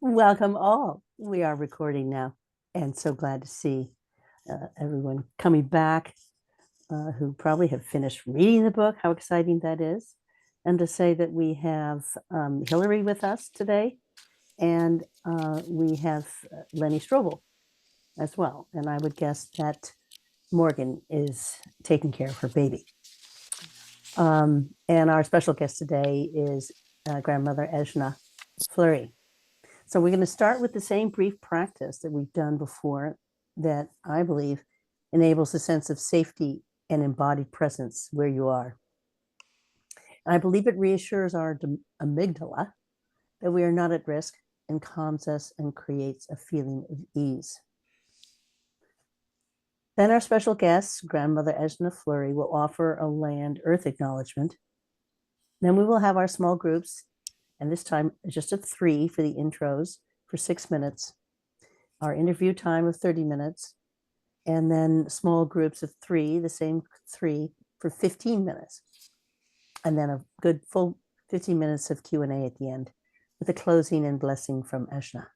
Welcome all. We are recording now, and so glad to see everyone coming back who probably have finished reading the book. How exciting that is. And to say that we have Hillary with us today, and we have Lenny Strobel as well. And I would guess that Morgan is taking care of her baby. And our special guest today is grandmother Ejna Fleury. So we're going to start with the same brief practice that we've done before that I believe enables a sense of safety and embodied presence where you are. And I believe it reassures our amygdala that we are not at risk and calms us and creates a feeling of ease. Then our special guest, grandmother Ejna Fleury, will offer a land earth acknowledgement. Then we will have our small groups, and this time just of 3 for the intros for 6 minutes, our interview time of 30 minutes, and then small groups of 3, the same 3 for 15 minutes. And then a good full 15 minutes of Q&A at the end with a closing and blessing from Ejna.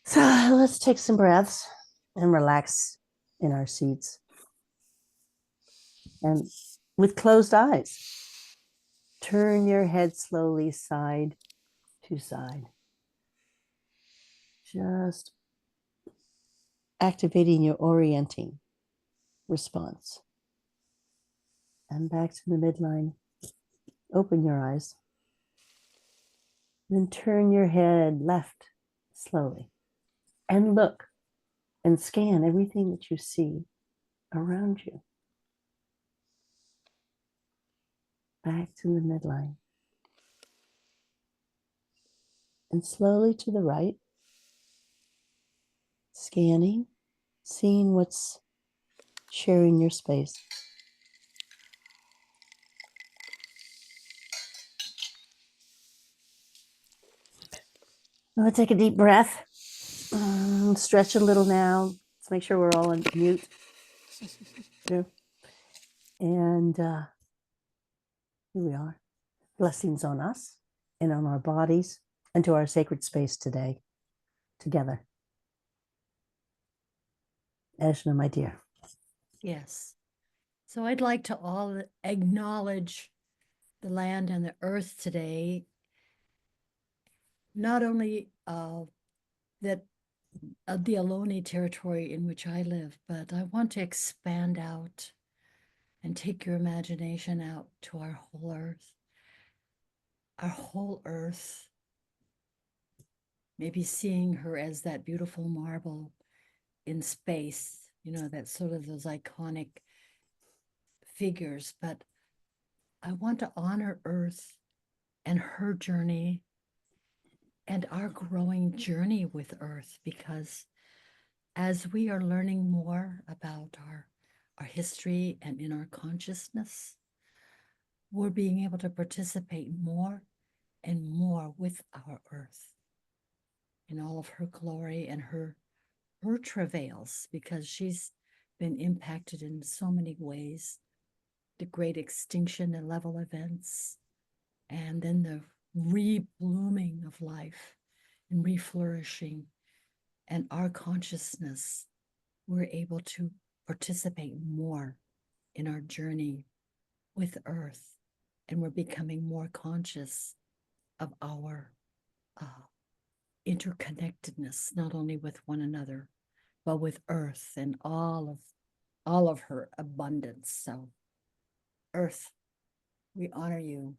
So let's take some breaths and relax in our seats. And with closed eyes, turn your head slowly side to side. Just activating your orienting response. And back to the midline. Open your eyes. Then turn your head left slowly and look and scan everything that you see around you. Back to the midline. And slowly to the right, scanning, seeing what's sharing your space. Now take a deep breath. Stretch a little now. Let's make sure we're all on mute. And here we are. Blessings on us and on our bodies and to our sacred space today, together. Ejna, my dear. Yes. So I'd like to all acknowledge the land and the earth today. Not only that the Ohlone territory in which I live, but I want to expand out and take your imagination out to our whole earth. Our whole earth. Maybe seeing her as that beautiful marble in space, that's sort of those iconic figures, but I want to honor Earth and her journey and our growing journey with Earth, because as we are learning more about our history and in our consciousness, we're being able to participate more and more with our Earth in all of her glory and her travails, because she's been impacted in so many ways. The great extinction and level events, and then the re-blooming of life and re-flourishing. And our consciousness, we're able to participate more in our journey with Earth, and we're becoming more conscious of our interconnectedness, not only with one another, but with Earth and all of her abundance. So Earth, we honor you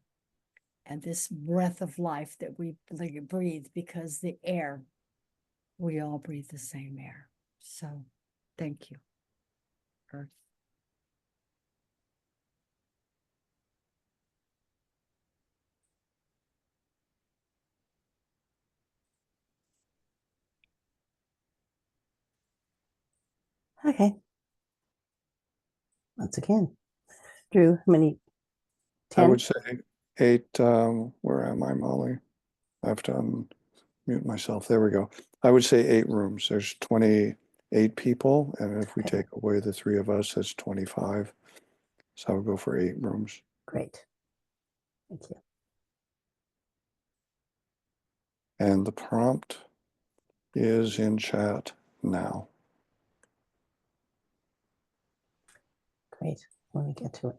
and this breath of life that we breathe, because the air, we all breathe the same air. So thank you, Earth. Okay. Once again, Drew, how many? 10? I would say 8. Where am I, Molly? I have to unmute myself. There we go. I would say 8 rooms. There's 28 people, and if we take away the 3 of us, that's 25. So I would go for 8 rooms. Great. Thank you. And the prompt is in chat now. Great. Let me get to it.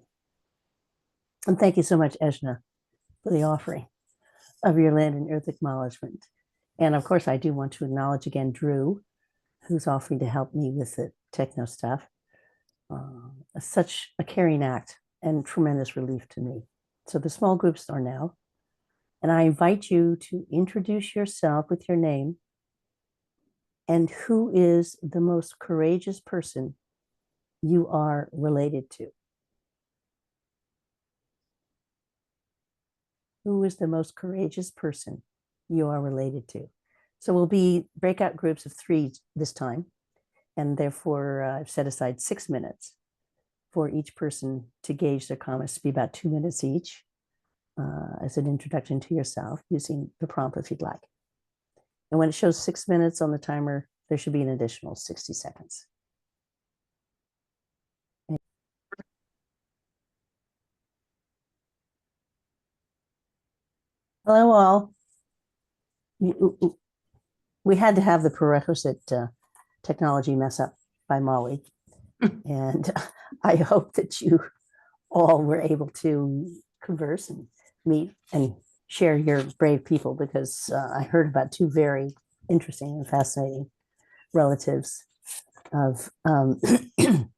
And thank you so much, Ejna, for the offering of your land and earth acknowledgement. And of course, I do want to acknowledge again Drew, who's offering to help me with the techno stuff. Such a caring act and tremendous relief to me. So the small groups are now. And I invite you to introduce yourself with your name and who is the most courageous person you are related to. Who is the most courageous person you are related to? So we'll be breakout groups of 3 this time. And therefore, I've set aside 6 minutes for each person to gauge their comments to be about 2 minutes each as an introduction to yourself using the prompt if you'd like. And when it shows 6 minutes on the timer, there should be an additional 60 seconds. Hello, all. We had to have the prerequisite technology mess up by Molly. And I hope that you all were able to converse and meet and share your brave people, because I heard about 2 very interesting and fascinating relatives of 2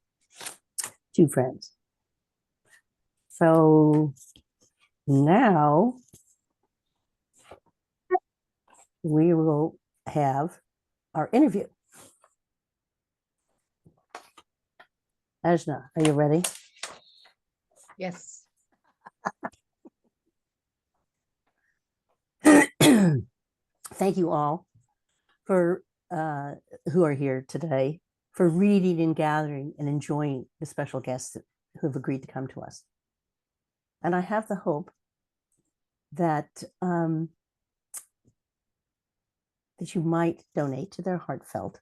friends. So now we will have our interview. Ejna, are you ready? Yes. Thank you all for who are here today for reading and gathering and enjoying the special guests who have agreed to come to us. And I have the hope that that you might donate to their heartfelt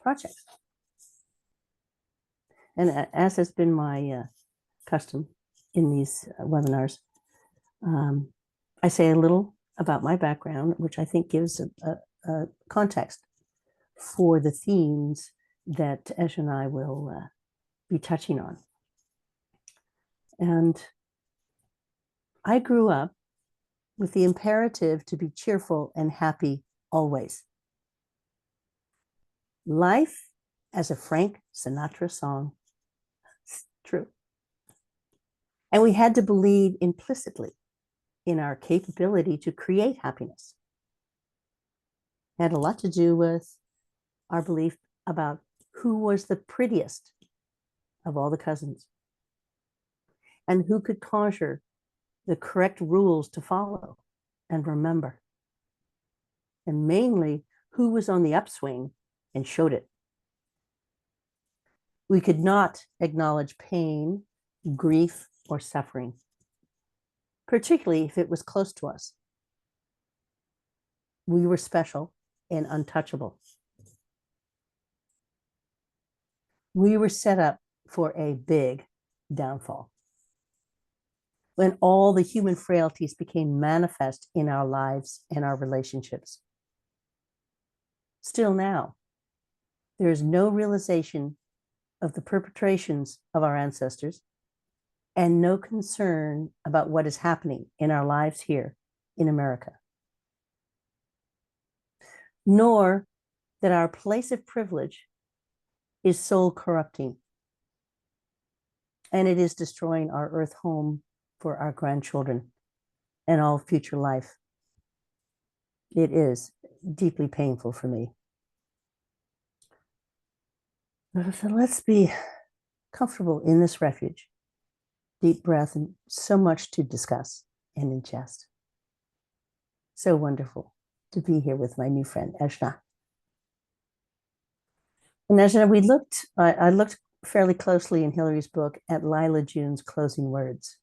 projects. And as has been my custom in these webinars, I say a little about my background, which I think gives a context for the themes that Esh and I will be touching on. And I grew up with the imperative to be cheerful and happy always. Life as a Frank Sinatra song. It's true. And we had to believe implicitly in our capability to create happiness. It had a lot to do with our belief about who was the prettiest of all the cousins and who could conjure the correct rules to follow and remember. And mainly, who was on the upswing and showed it. We could not acknowledge pain, grief, or suffering, particularly if it was close to us. We were special and untouchable. We were set up for a big downfall when all the human frailties became manifest in our lives and our relationships. Still now, there is no realization of the perpetrations of our ancestors and no concern about what is happening in our lives here in America. Nor that our place of privilege is soul corrupting, and it is destroying our earth home for our grandchildren and all future life. It is deeply painful for me. So let's be comfortable in this refuge. Deep breath and so much to discuss and ingest. So wonderful to be here with my new friend, Ejna. And Ejna, I looked fairly closely in Hillary's book at Lila June's closing words.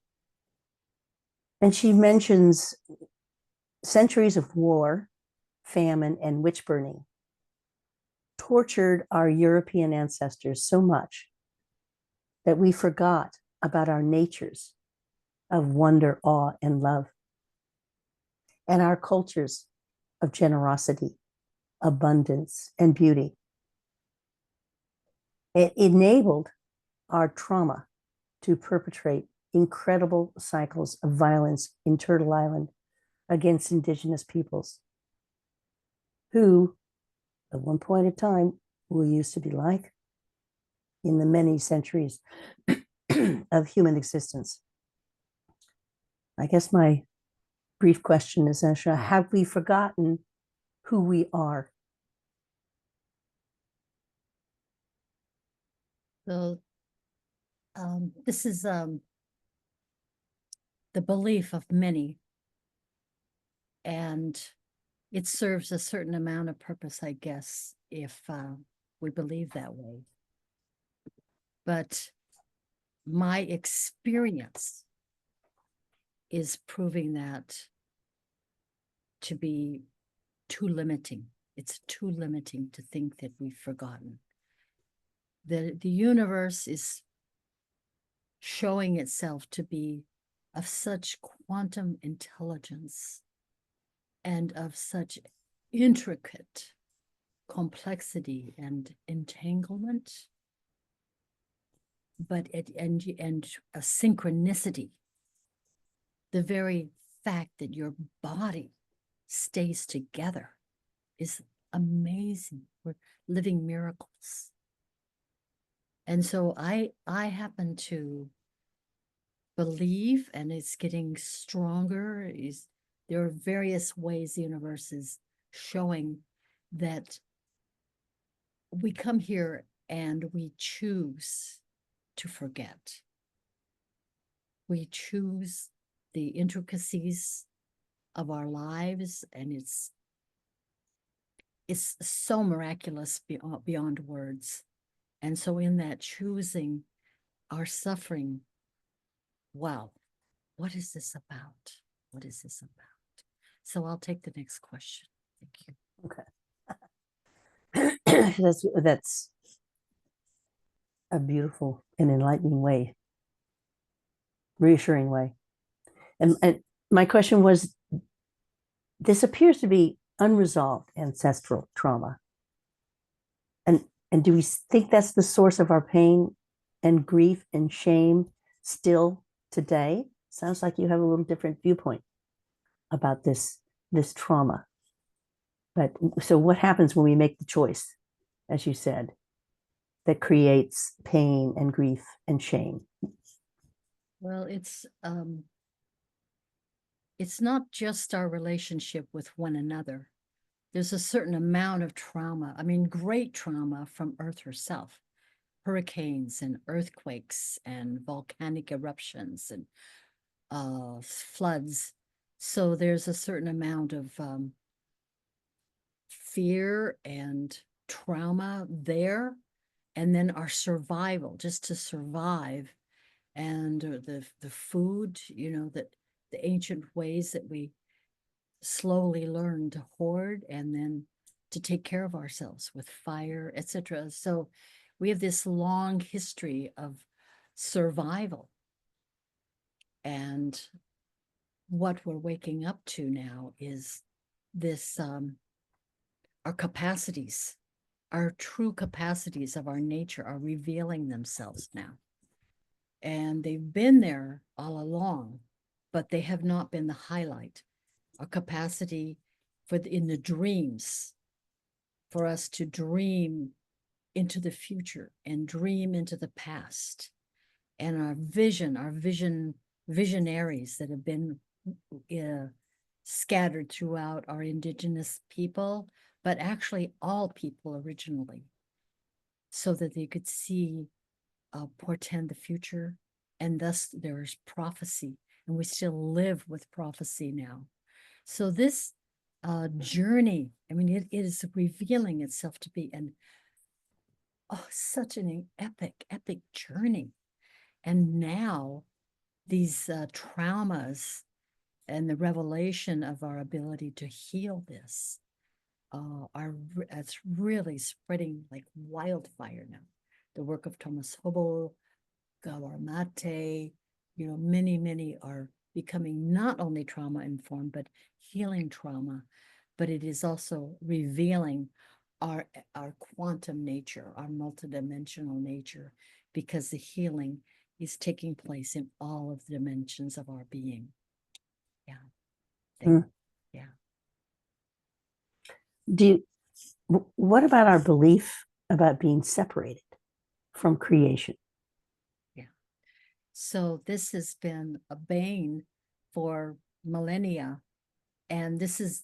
And she mentions centuries of war, famine, and witch burning tortured our European ancestors so much that we forgot about our natures of wonder, awe, and love. and our cultures of generosity, abundance, and beauty. It enabled our trauma to perpetrate incredible cycles of violence in Turtle Island against Indigenous peoples, who, at one point in time, we used to be like in the many centuries of human existence. I guess my brief question is, Ejna, have we forgotten who we are? So this is the belief of many, and it serves a certain amount of purpose, I guess, if we believe that way. But my experience is proving that to be too limiting. It's too limiting to think that we've forgotten. The universe is showing itself to be of such quantum intelligence and of such intricate complexity and entanglement, but and a synchronicity. The very fact that your body stays together is amazing. We're living miracles. And so I happen to believe, and it's getting stronger, there are various ways the universe is showing that we come here and we choose to forget. We choose the intricacies of our lives, and it's so miraculous beyond words. And so in that choosing, our suffering, wow, what is this about? What is this about? So I'll take the next question. Thank Okay. That's a beautiful and enlightening way, reassuring way. And my question was, this appears to be unresolved ancestral trauma. And do we think that's the source of our pain and grief and shame still today? Sounds like you have a little different viewpoint about this trauma. But so what happens when we make the choice, as you said, that creates pain and grief and shame? Well, it's not just our relationship with one another. There's a certain amount of trauma, I mean, great trauma from Earth herself, hurricanes and earthquakes and volcanic eruptions and floods. So there's a certain amount of fear and trauma there. And then our survival, just to survive, and the food, that the ancient ways that we slowly learn to hoard and then to take care of ourselves with fire, etc. So we have this long history of survival. And what we're waking up to now is this, our capacities, our true capacities of our nature are revealing themselves now. And they've been there all along, but they have not been the highlight. Our capacity in the dreams, for us to dream into the future and dream into the past, and our visionaries that have been scattered throughout our indigenous people, but actually all people originally, so that they could see, portend the future, and thus there's prophecy, and we still live with prophecy now. So this journey, I mean, it is revealing itself to be such an epic journey. And now these traumas and the revelation of our ability to heal this it's really spreading like wildfire now. The work of Thomas Hobel, Gawar Mate, many are becoming not only trauma informed, but healing trauma, but it is also revealing our quantum nature, our multidimensional nature, because the healing is taking place in all of the dimensions of our being. Mm. Yeah. What about our belief about being separated from creation? So this has been a bane for millennia. And this is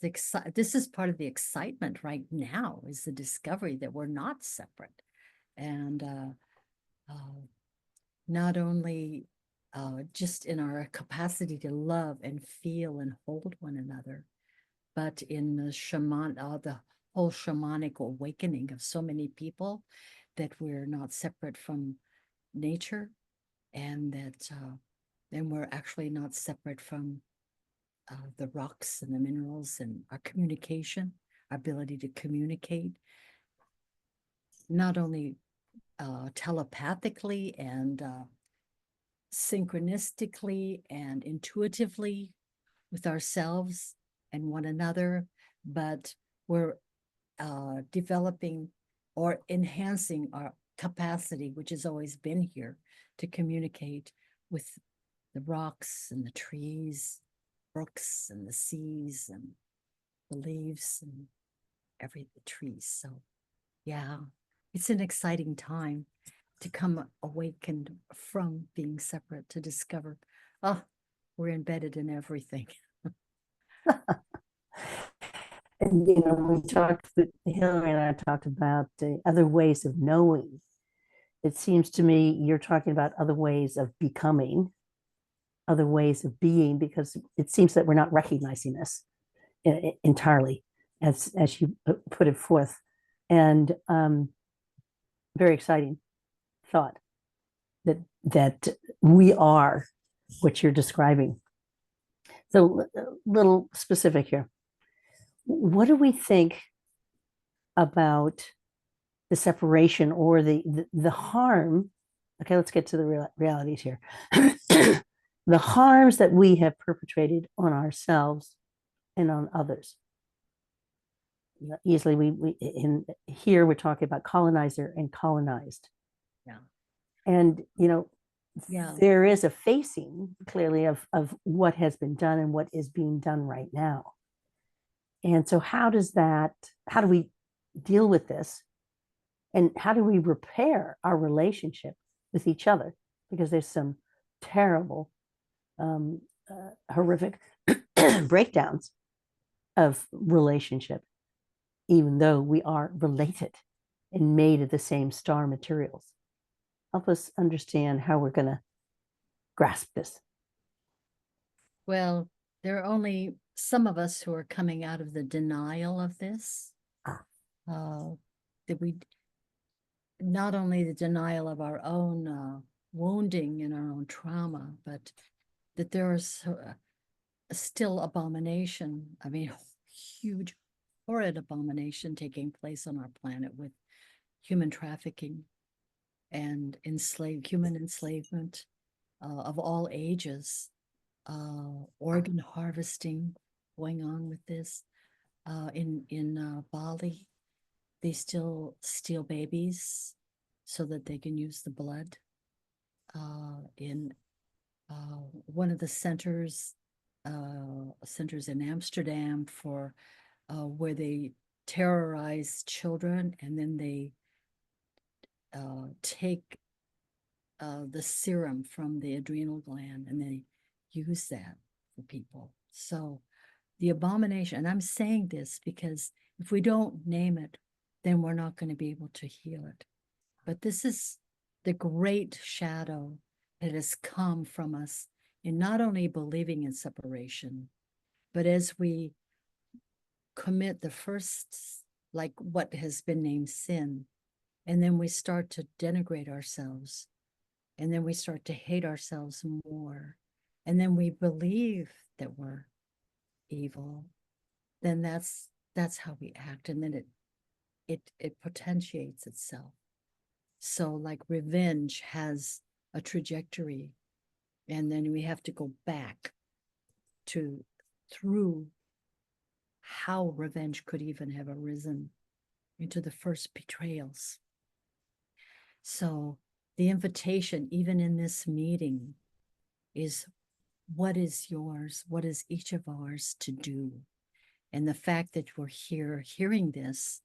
part of the excitement right now, is the discovery that we're not separate. And not only just in our capacity to love and feel and hold one another, but in the whole shamanic awakening of so many people, that we're not separate from nature, and that then we're actually not separate from the rocks and the minerals, and our communication, our ability to communicate, not only telepathically and synchronistically and intuitively with ourselves and one another, but we're developing or enhancing our capacity, which has always been here, to communicate with the rocks and the trees, brooks and the seas and the leaves and the trees. So yeah, it's an exciting time to come awakened from being separate, to discover, oh, we're embedded in everything. And Hillary and I talked about the other ways of knowing. It seems to me you're talking about other ways of becoming, other ways of being, because it seems that we're not recognizing this entirely, as you put it forth. And very exciting thought that we are what you're describing. So a little specific here. What do we think about the separation or the harm? Okay, let's get to the realities here. The harms that we have perpetrated on ourselves and on others. Easily, we in here we're talking about colonizer and colonized. Yeah. And Yeah. there is a facing clearly of what has been done and what is being done right now. And so how do we deal with this? And how do we repair our relationship with each other? Because there's some terrible, horrific breakdowns of relationship, even though we are related and made of the same star materials. Help us understand how we're going to grasp this. Well, there are only some of us who are coming out of the denial of this. That we, not only the denial of our own wounding and our own trauma, but that there is still abomination. I mean, huge, horrid abomination taking place on our planet with human trafficking and human enslavement of all ages, organ harvesting going on with this. In Bali, they still steal babies so that they can use the blood. In one of the centers in Amsterdam for where they terrorize children, and then they take the serum from the adrenal gland and they use that for people. So the abomination, and I'm saying this because if we don't name it, then we're not going to be able to heal it. But this is the great shadow that has come from us in not only believing in separation, but as we commit the first, like what has been named sin, and then we start to denigrate ourselves, and then we start to hate ourselves more, and then we believe that we're evil, then that's how we act, and then it potentiates itself. So like revenge has a trajectory, and then we have to go back through how revenge could even have arisen into the first betrayals. So the invitation, even in this meeting, is what is yours? What is each of ours to do? And the fact that we're here hearing this,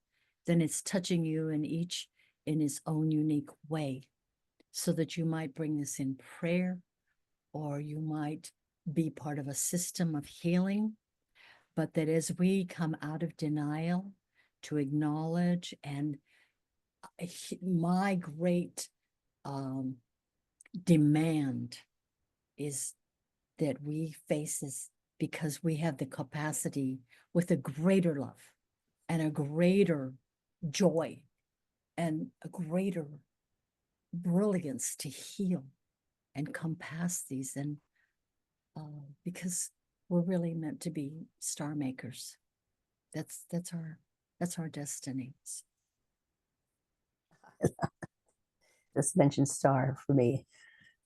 then it's touching you in each in its own unique way, so that you might bring this in prayer, or you might be part of a system of healing. But that as we come out of denial to acknowledge, and my great demand is that we face this, because we have the capacity with a greater love and a greater joy and a greater brilliance to heal and come past these. And because we're really meant to be star makers. That's our destiny. Just mentioned star for me,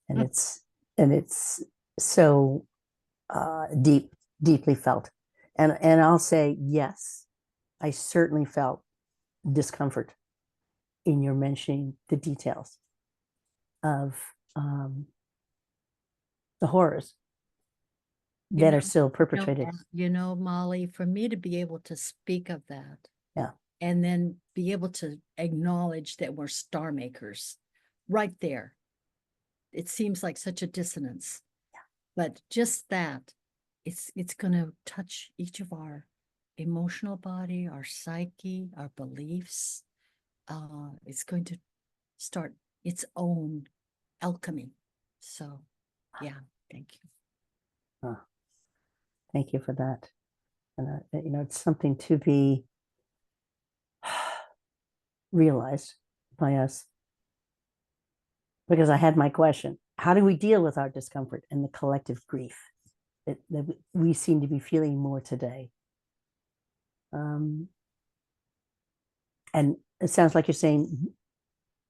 and it's so deeply felt. And I'll say, yes, I certainly felt discomfort in your mentioning the details of the horrors that are still perpetrated. Molly, for me to be able to speak of that, Yeah, and then be able to acknowledge that we're star makers right there, it seems like such a dissonance. Yeah. But just that, it's going to touch each of our emotional body, our psyche, our beliefs. It's going to start its own alchemy. So, yeah, thank you. Thank you for that. And it's something to be realized by us. Because I had my question: how do we deal with our discomfort and the collective grief that we seem to be feeling more today? And it sounds like you're saying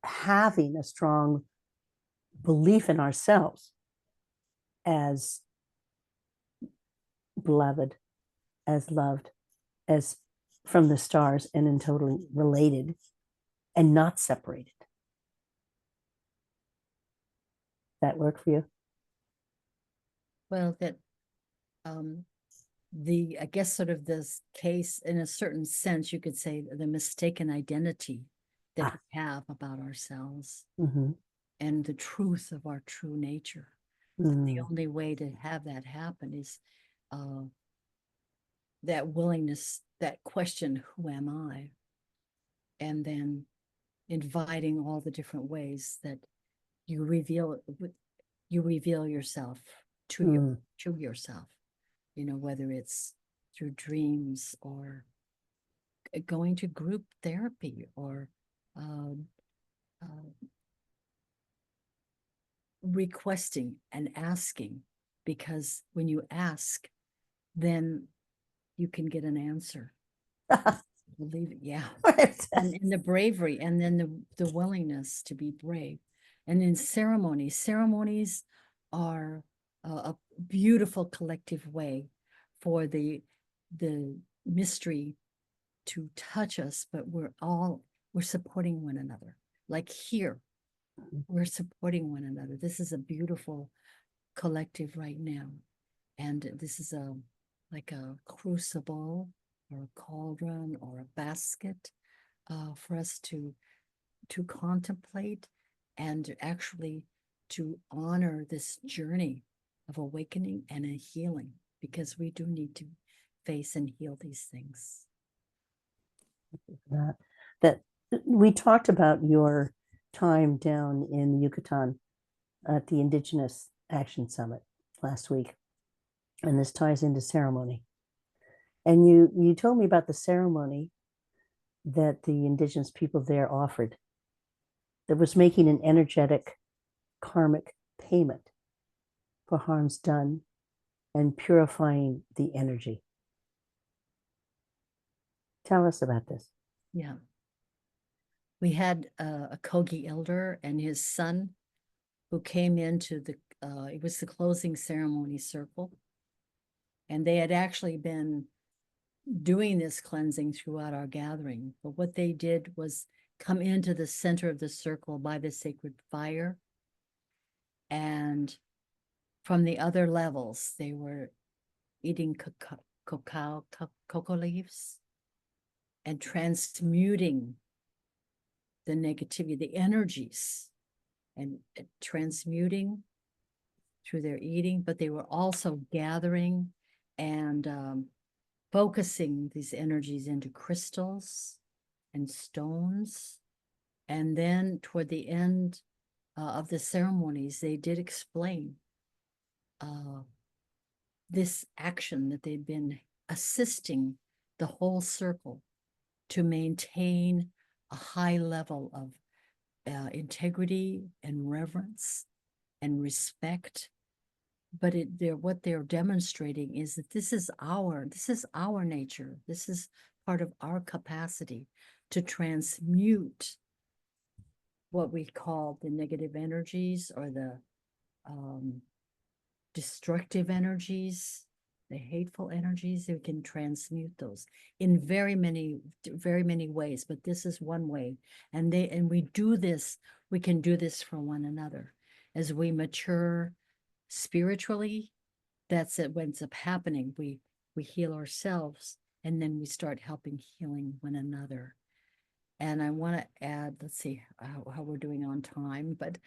having a strong belief in ourselves as beloved, as loved, as from the stars, and in totally related and not separated. That work for you? Well, that I guess sort of this case, in a certain sense, you could say the mistaken identity that we have about ourselves, and the truth of our true nature. The only way to have that happen is that willingness, that question, who am I? And then inviting all the different ways that you reveal yourself to yourself, whether it's through dreams, or going to group therapy, or requesting and asking, because when you ask, then you can get an answer. Believe it, yeah. and the bravery, and then the willingness to be brave. And in ceremonies are a beautiful collective way for the mystery to touch us, but we're supporting one another. Like here, we're supporting one another. This is a beautiful collective right now. And this is like a crucible, or a cauldron, or a basket for us to contemplate, and actually to honor this journey of awakening and a healing, because we do need to face and heal these things. That we talked about your time down in the Yucatan at the Indigenous Action Summit last week, and this ties into ceremony. And you told me about the ceremony that the indigenous people there offered, that was making an energetic karmic payment for harms done and purifying the energy. Tell us about this. Yeah. We had a Kogi elder and his son who came into it was the closing ceremony circle. And they had actually been doing this cleansing throughout our gathering. But what they did was come into the center of the circle by the sacred fire. And from the other levels, they were eating cocoa leaves and transmuting the negativity, the energies, and transmuting through their eating, but they were also gathering and focusing these energies into crystals and stones. And then toward the end of the ceremonies, they did explain this action that they'd been assisting the whole circle to maintain a high level of integrity and reverence and respect. But what they're demonstrating is that this is our nature. This is part of our capacity to transmute what we call the negative energies or the destructive energies, the hateful energies. We can transmute those in very many ways, but this is one way. And we do this, we can do this for one another. As we mature spiritually, that's it. What ends up happening, we heal ourselves, and then we start healing one another. And I want to add, let's see how we're doing on time, but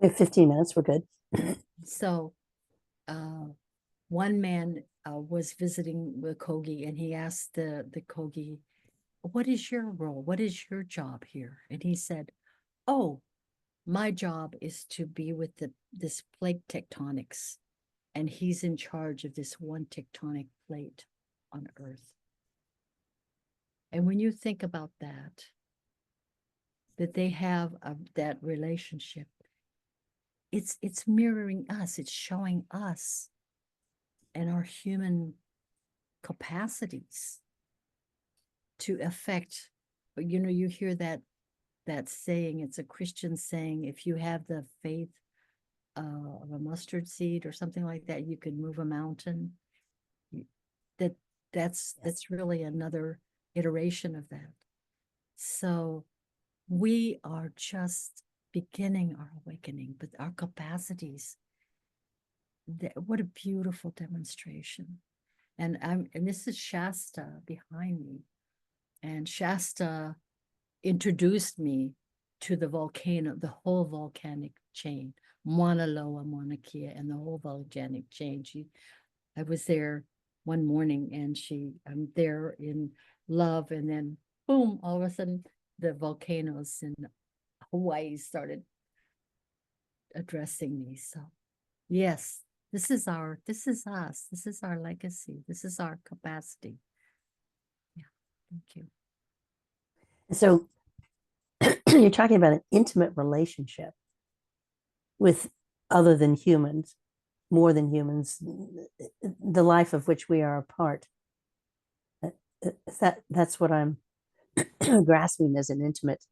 We have 15 minutes, we're good. so one man was visiting the Kogi, and he asked the Kogi, "What is your role? What is your job here?" And he said, "Oh, my job is to be with this plate tectonics, and he's in charge of this one tectonic plate on Earth." And when you think about that they have that relationship, it's mirroring us, it's showing us and our human capacities to affect. You know, you hear that saying, it's a Christian saying, if you have the faith of a mustard seed or something like that, you can move a mountain. That's really another iteration of that. So we are just beginning our awakening, but our capacities, what a beautiful demonstration. And this is Shasta behind me. And Shasta introduced me to the volcano, the whole volcanic chain, Mauna Loa, Mauna Kea, and the whole volcanic chain. I was there one morning, and I'm there in love, and then boom, all of a sudden the volcanoes in Hawaii started addressing me. So yes, this is us, this is our legacy, this is our capacity. Yeah, thank you. So you're talking about an intimate relationship with other than humans, more than humans, the life of which we are a part. That's what I'm grasping as an intimate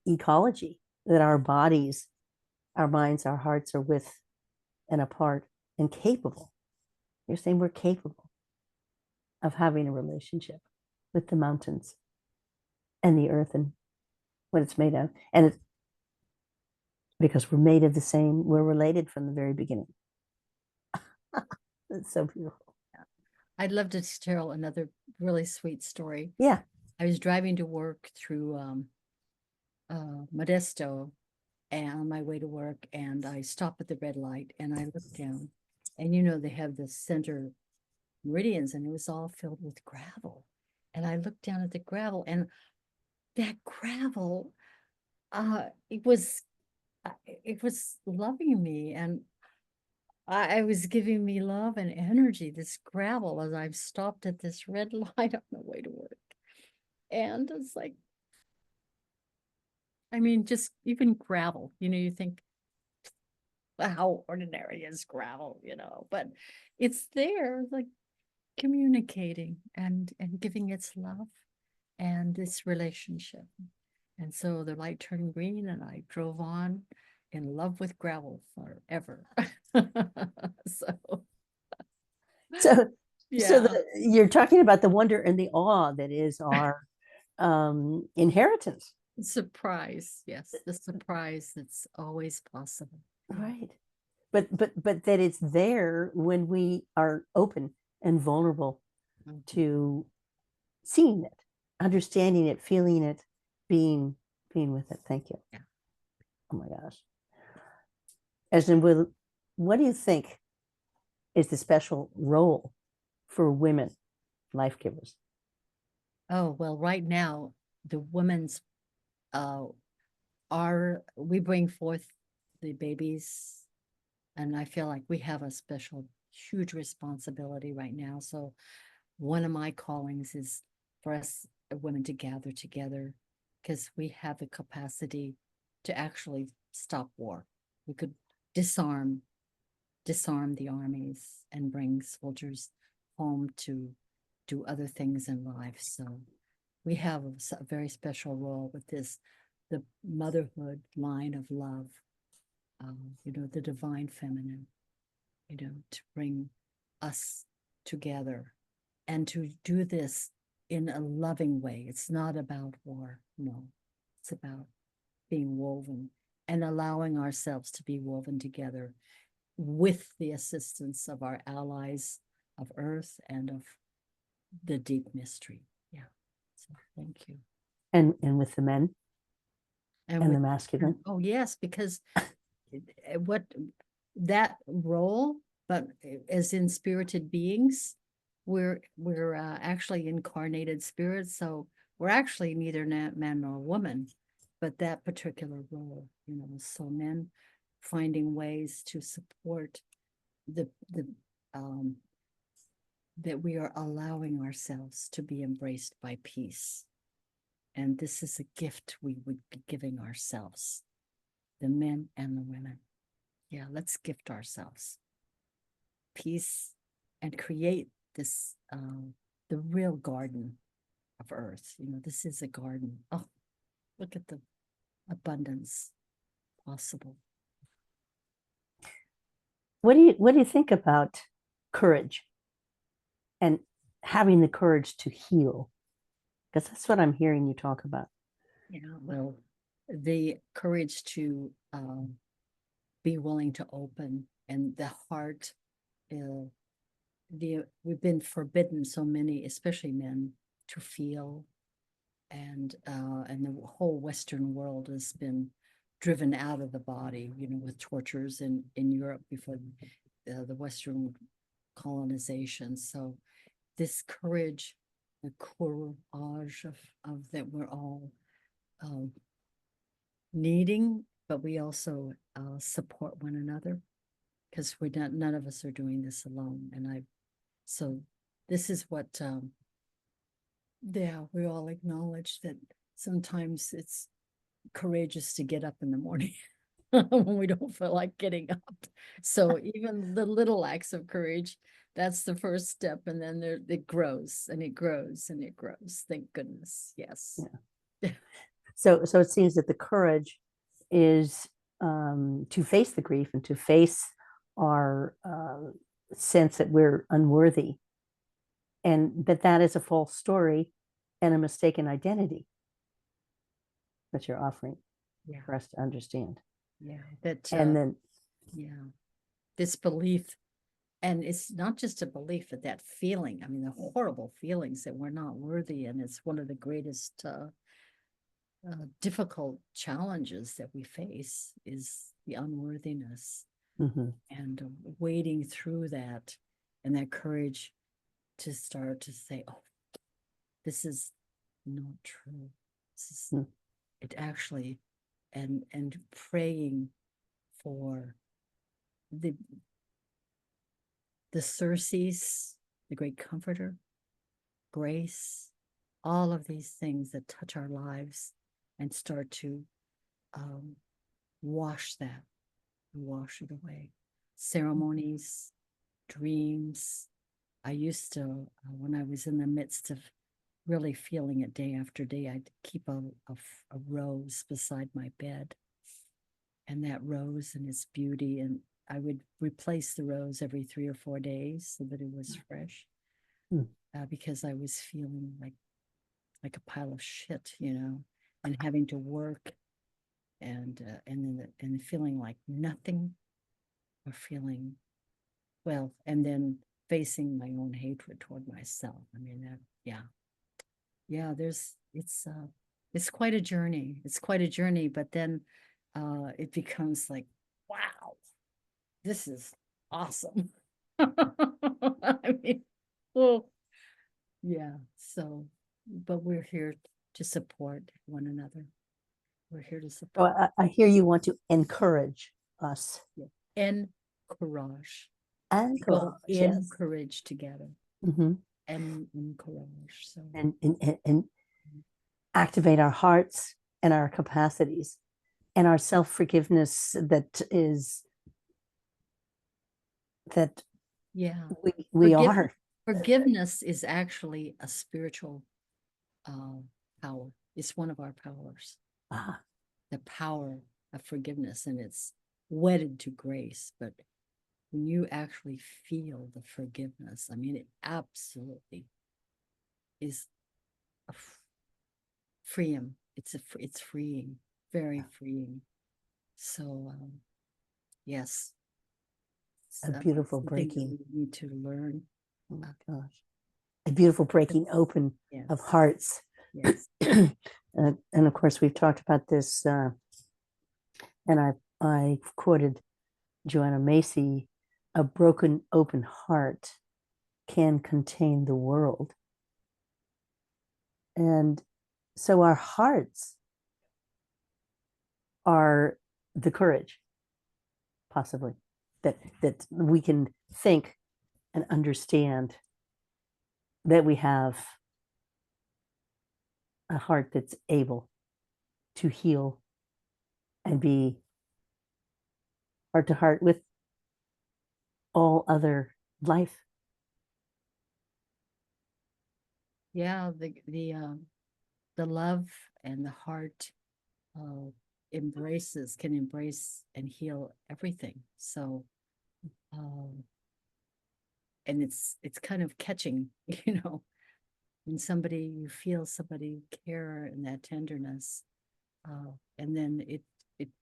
ecology, that our bodies, our minds, our hearts are with and apart and capable. You're saying we're capable of having a relationship with the mountains and the earth and what it's made of. And it's because we're made of the same, we're related from the very beginning. It's so beautiful. I'd love to tell another really sweet story. Yeah. I was driving to work through Modesto, and on my way to work, and I stopped at the red light, and I looked down, and you know, they have the center meridians, and it was all filled with gravel. And I looked down at the gravel, and that gravel, it was loving me, and I was giving me love and energy, this gravel, as I've stopped at this red light on the way to work. And it's like, I mean, just even gravel, you know, you think, how ordinary is gravel, you know, but it's there, like communicating and giving its love and this relationship. And so the light turned green, and I drove on in love with gravel forever. So So, Yeah. you're talking about the wonder and the awe that is our inheritance, Surprise. Yes. The surprise that's always possible. right? But that it's there when we are open and vulnerable Mhm. to seeing it, understanding it, feeling it, being with it. Thank you. Yeah. Oh my gosh. As in, what do you think is the special role for women life givers? Oh, well, right now, the women's uh we bring forth the babies, and I feel like we have a special huge responsibility right now. So one of my callings is for us women to gather together because we have the capacity to actually stop war. We could disarm the armies and bring soldiers home to do other things in life. So we have a very special role with this, the motherhood line of love, the divine feminine, to bring us together and to do this in a loving way. It's not about war, no. It's about being woven and allowing ourselves to be woven together with the assistance of our allies of Earth and of the deep mystery. Yeah. So thank you. And with the men and with the masculine. Oh yes, because what that role, but as in spirited beings, we're actually incarnated spirits, so we're actually neither man nor woman, but that particular role, so men finding ways to support the um that we are allowing ourselves to be embraced by peace. And this is a gift we would be giving ourselves, the men and the women. Yeah, let's gift ourselves peace and create this, the real garden of earth. This is a garden. Oh, look at the abundance possible. What do you think about courage and having the courage to heal? Because that's what I'm hearing you talk about. Yeah, well, the courage to be willing to open, and the heart. We've been forbidden, so many, especially men, to feel, and the whole Western world has been driven out of the body, with tortures in Europe before the Western colonization. So this courage, the courage of that we're all um, needing, but we also support one another because none of us are doing this alone. So this is what, yeah, we all acknowledge that sometimes it's courageous to get up in the morning when we don't feel like getting up. So even the little acts of courage, that's the first step. And then it grows and it grows and it grows. Thank goodness. Yes. Yeah. So it seems that the courage is to face the grief and to face our sense that we're unworthy, and that is a false story and a mistaken identity that you're offering Yeah. for us to understand. Yeah. That, and then yeah, this belief, and it's not just a belief, but that feeling. I mean, the horrible feelings that we're not worthy. And it's one of the greatest difficult challenges that we face is the unworthiness, and wading through that, and that courage to start to say, oh, this is not true. This is it actually, and praying for the Circes, the great comforter, grace, all of these things that touch our lives and start to wash it away. Ceremonies, dreams. I used to, when I was in the midst of really feeling it day after day, I'd keep a rose beside my bed. And that rose and its beauty, and I would replace the rose every 3 or 4 days so that it was fresh. Mm. Because I was feeling like a pile of shit, and having to work and feeling like nothing, or feeling and then facing my own hatred toward myself. I mean, it's quite a journey. It's quite a journey, but then it becomes like, wow, this is awesome. I mean, well, yeah. So, but we're here to support one another. We're here to So support I hear you want to encourage us. and courage. And Go courage, in yes. courage together. Mhm. And in courage. So And activate our hearts and our capacities and our self-forgiveness that yeah. we are. Forgiveness is actually a spiritual power. It's one of our powers. Ah, The power of forgiveness, and it's wedded to grace. But when you actually feel the forgiveness, I mean, it absolutely is freeing. It's freeing, very freeing. So yes, a beautiful something that breaking. we need to learn. Oh my gosh. A beautiful breaking open Yes. of hearts. Yes. And of course, we've talked about this, and I quoted Joanna Macy, a broken open heart can contain the world. And so our hearts are the courage, possibly, that we can think and understand that we have a heart that's able to heal and be heart to heart with all other life. Yeah, the love and the heart can embrace and heal everything. So and it's kind of catching, when you feel somebody care and that tenderness, and then it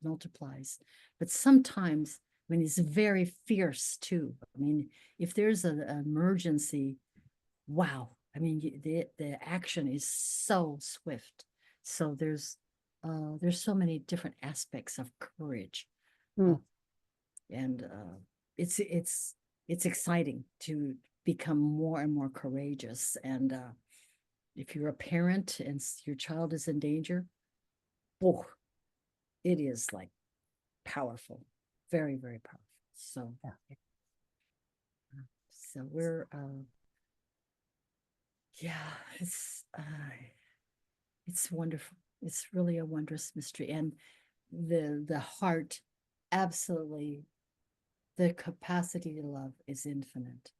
multiplies. But sometimes, I mean, it's very fierce too. I mean, if there's an emergency, wow. I mean, the action is so swift. So there's so many different aspects of courage, and it's exciting to become more and more courageous. And if you're a parent and your child is in danger, oh, it is like powerful, very, very powerful. So, Yeah. So we're, it's wonderful. It's really a wondrous mystery, and the heart, absolutely, the capacity to love is infinite,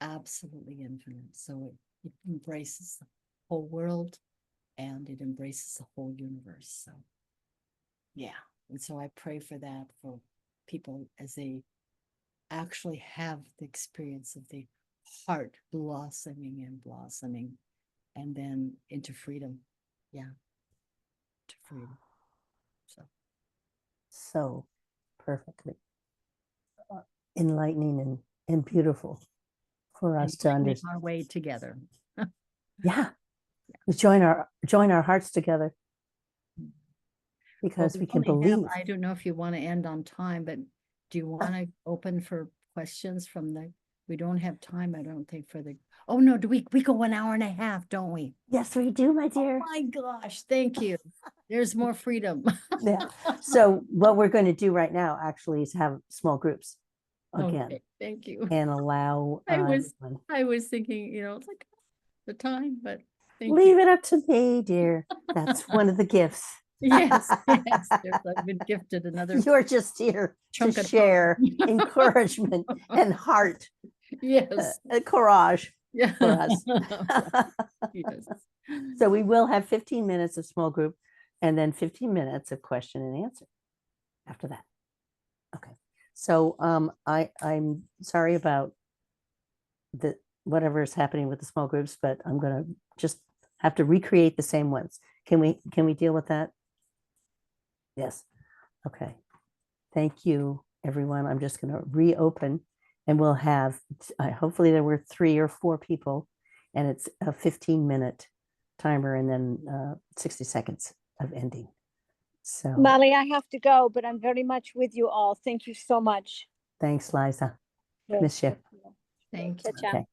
absolutely infinite. So it embraces the whole world, and it embraces the whole universe. So yeah, and so I pray for that for people as they actually have the experience of the heart blossoming and blossoming, and then into freedom. Yeah, to freedom. So perfectly enlightening and beautiful for us to understand our way together. Yeah, join our hearts together, because we can believe. I don't know if you want to end on time, but do you want to open for questions from we don't have time, I don't think, for oh no, do we go 1.5 hours, don't we? Yes, we do, my dear. Oh my gosh, thank you. There's more freedom. Yeah. So what we're going to do right now actually is have small groups again. Okay, thank you. And allow I was thinking, it's like the time, but leave it up to me, dear. That's one of the gifts. Yes, I've been gifted another. You're just here to share encouragement and heart. Yes. Courage for us. Yes. So we will have 15 minutes of small group and then 15 minutes of question and answer after that. Okay. So I'm sorry about the whatever is happening with the small groups, but I'm gonna just have to recreate the same ones. Can we deal with that? Yes. Okay. Thank you, everyone. I'm just gonna reopen and we'll have hopefully there were 3 or 4 people and it's a 15-minute timer and then 60 seconds of ending. So Molly, I have to go, but I'm very much with you all. Thank you so much. thanks, Liza. Yes. Miss you. Thank you. Ciao, ciao. Okay.